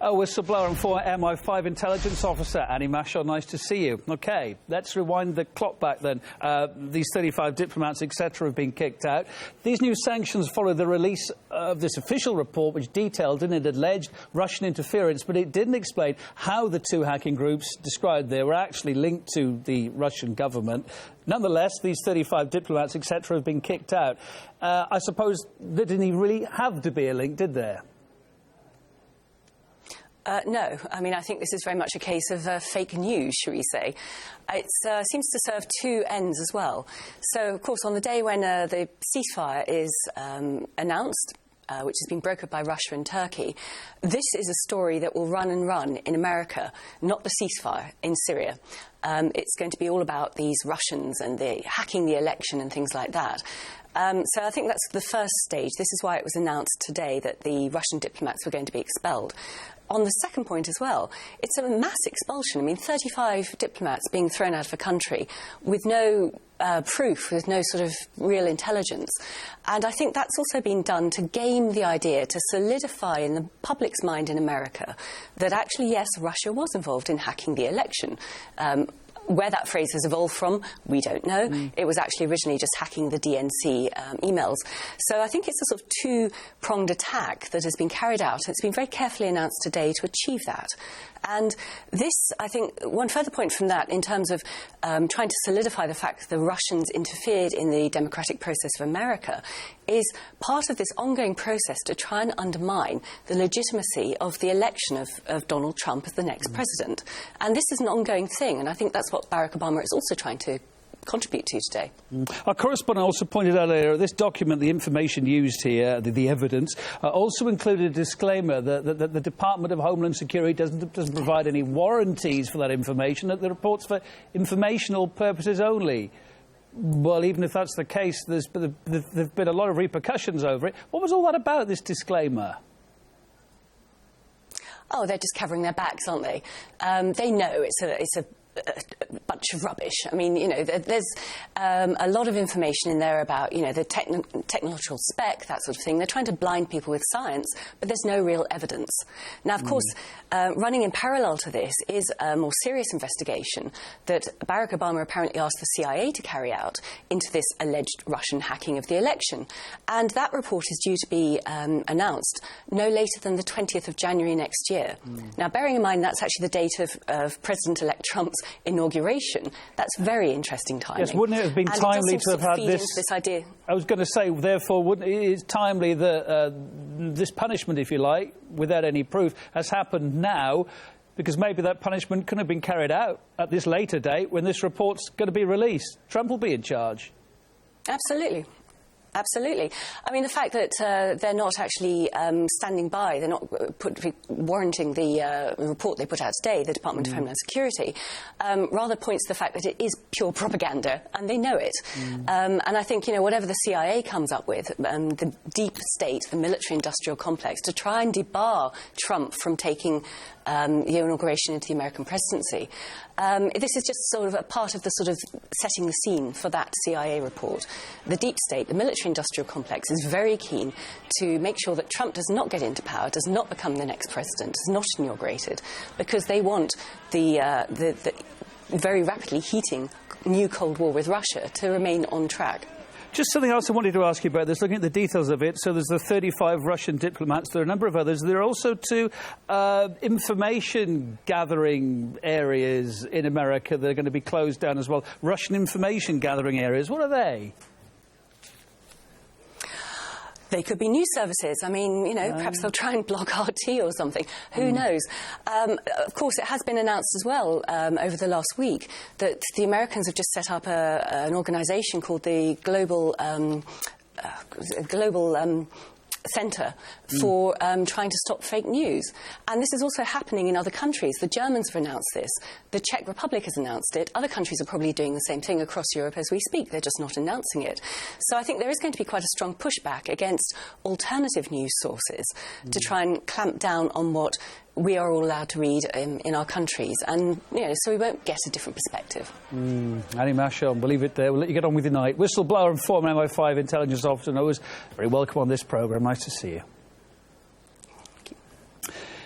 Whistleblower and former MI5 intelligence officer Annie Mashal, nice to see you. OK, let's rewind the clock back then. These 35 diplomats, etc., have been kicked out. These new sanctions follow the release of this official report, which detailed in it alleged Russian interference, but it didn't explain how the two hacking groups described they were actually linked to the Russian government. Nonetheless, these 35 diplomats, etc., have been kicked out. I suppose they didn't really have to be a link, did there? No. I mean, I think this is very much a case of fake news, shall we say. It seems to serve two ends as well. So, of course, on the day when the ceasefire is announced, which has been brokered by Russia and Turkey, this is a story that will run and run in America, not the ceasefire in Syria. It's going to be all about these Russians and the hacking the election and things like that. So I think that's the first stage. This is why it was announced today that the Russian diplomats were going to be expelled. On the second point as well, it's a mass expulsion. I mean, 35 diplomats being thrown out of a country with no proof, with no sort of real intelligence. And I think that's also been done to game the idea, to solidify in the public's mind in America that actually, yes, Russia was involved in hacking the election. Where that phrase has evolved from, we don't know. It was actually originally just hacking the DNC emails. So I think it's a sort of two-pronged attack that has been carried out. It's been very carefully announced today to achieve that. And this, I think, one further point from that in terms of trying to solidify the fact that the Russians interfered in the democratic process of America is part of this ongoing process to try and undermine the legitimacy of the election of Donald Trump as the next president. And this is an ongoing thing, and I think that's what Barack Obama is also trying to contribute to today. Our correspondent also pointed out earlier, this document, the information used here, the evidence, also included a disclaimer that the Department of Homeland Security doesn't provide any warranties for that information, that the report's for informational purposes only. Well, even if that's the case, there's been a lot of repercussions over it. What was all that about, this disclaimer? Oh, they're just covering their backs, aren't they? They know it's a bunch of rubbish. I mean, you know, there's a lot of information in there about, you know, the technological spec, that sort of thing. They're trying to blind people with science, but there's no real evidence. Now, of course, running in parallel to this is a more serious investigation that Barack Obama apparently asked the CIA to carry out into this alleged Russian hacking of the election. And that report is due to be announced no later than the 20th of January next year. Now, bearing in mind that's actually the date of President-elect Trump's inauguration, that's very interesting timing. Yes, wouldn't it have been timely to have had this idea? I was going to say, therefore, wouldn't it is timely that this punishment, if you like, without any proof, has happened now, because maybe that punishment couldn't have been carried out at this later date when this report's going to be released. Trump will be in charge. Absolutely. Absolutely. I mean, the fact that they're not actually standing by, they're not warranting the report they put out today, the Department of Homeland Security, rather points to the fact that it is pure propaganda, and they know it. And I think, you know, whatever the CIA comes up with, the deep state, the military-industrial complex, to try and debar Trump from taking the inauguration into the American presidency, this is just sort of a part of the sort of setting the scene for that CIA report. The deep state, the military-industrial complex, is very keen to make sure that Trump does not get into power, does not become the next president, is not inaugurated, because they want the very rapidly heating new Cold War with Russia to remain on track. Just something else I wanted to ask you about this, looking at the details of it. So there's the 35 Russian diplomats. There are a number of others. There are also two information-gathering areas in America that are going to be closed down as well. Russian information-gathering areas. What are they? They could be news services. I mean, you know, perhaps they'll try and block RT or something. Who knows? Of course, it has been announced as well over the last week that the Americans have just set up an organisation called the Global Centre for trying to stop fake news. And this is also happening in other countries. The Germans have announced this. The Czech Republic has announced it. Other countries are probably doing the same thing across Europe as we speak. They're just not announcing it. So I think there is going to be quite a strong pushback against alternative news sources to try and clamp down on what we are all allowed to read in our countries, and, you know, so we won't get a different perspective. Annie Mashal, we'll leave it there. We'll let you get on with your night. Whistleblower and former MI5 intelligence officer, always very welcome on this programme. Nice to see you.